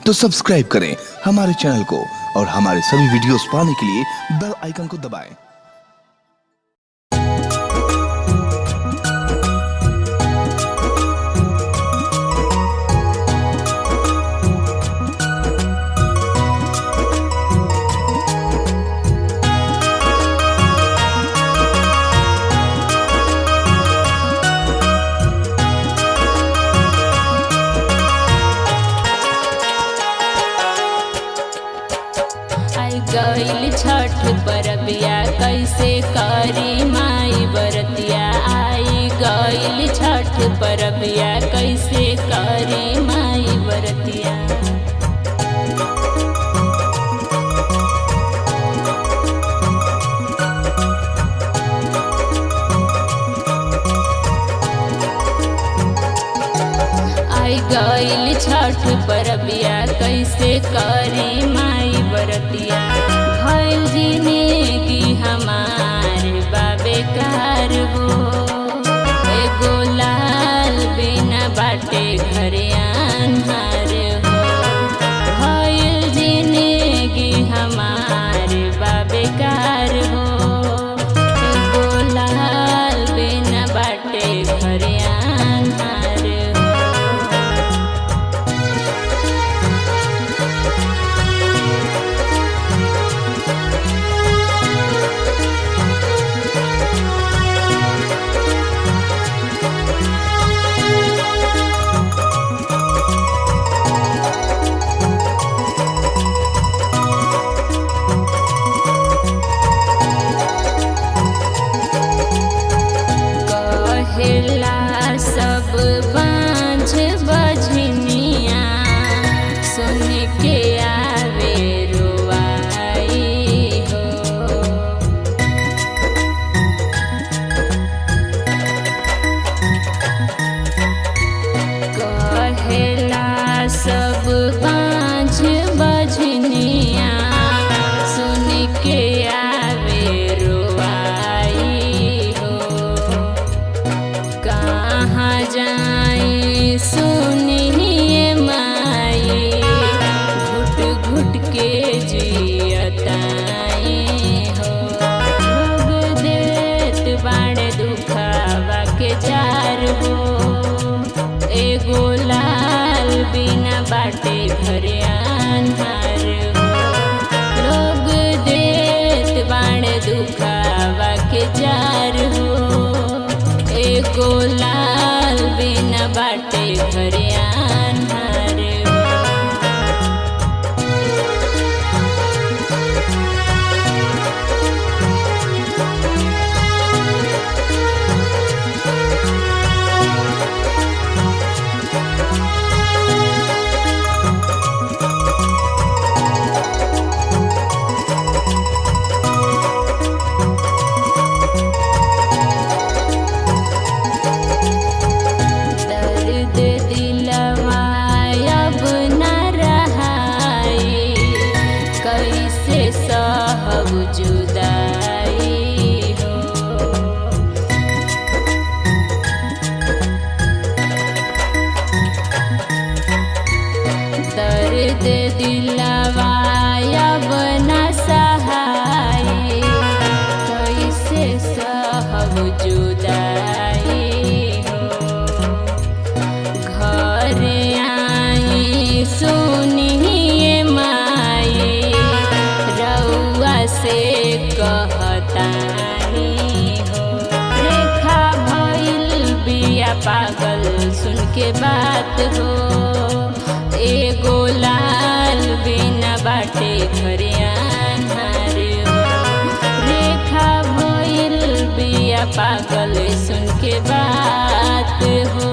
तो सब्सक्राइब करें हमारे चैनल को और हमारे सभी वीडियोस पाने के लिए बेल आइकन को दबाएं। गईल छठ परबिया कैसे करी माई बरतिया। आई गईल छठ परबिया कैसे करी माई बरतिया। आई गईल छठ परबिया कैसे करी माई बरतिया। भइल जिंदगी हमारे बाबे कार हो। एगो लाल बिना बाटे घरे अन्हार हो। भइल जिंदगी हमारे बाबे कार हो। एगो लाल बिना बाटे घरे अन्हार हो। सब बाँझ बझनिया सुन के आवे रोवाई हो। कहेला सब बाँझ बझनिया सुन के आवे रोवाई हो। कहाँ जाई सुनिए माई घुट घुट के जियताई हो। लोग देत बाड़े दुखावा के जार हो। एगो लाल बिना बाटे घरे अन्हार हो। लोग देत बाड़े दुखावा के जार हो। एगो लाल बिना बाटे घरे अन्हार हो। जुदाई हो। दर्द दिलवा अब न सहाय कैसे सहब जुदाई हो। घर आई सुनिए माई रउआ से कहतानी हो। रेखा भइल बिया पागल सुन के बात हो। एगो लाल बिना बाटे घरे अन्हार हो। रेखा भइल बिया पागल सुन के बात हो।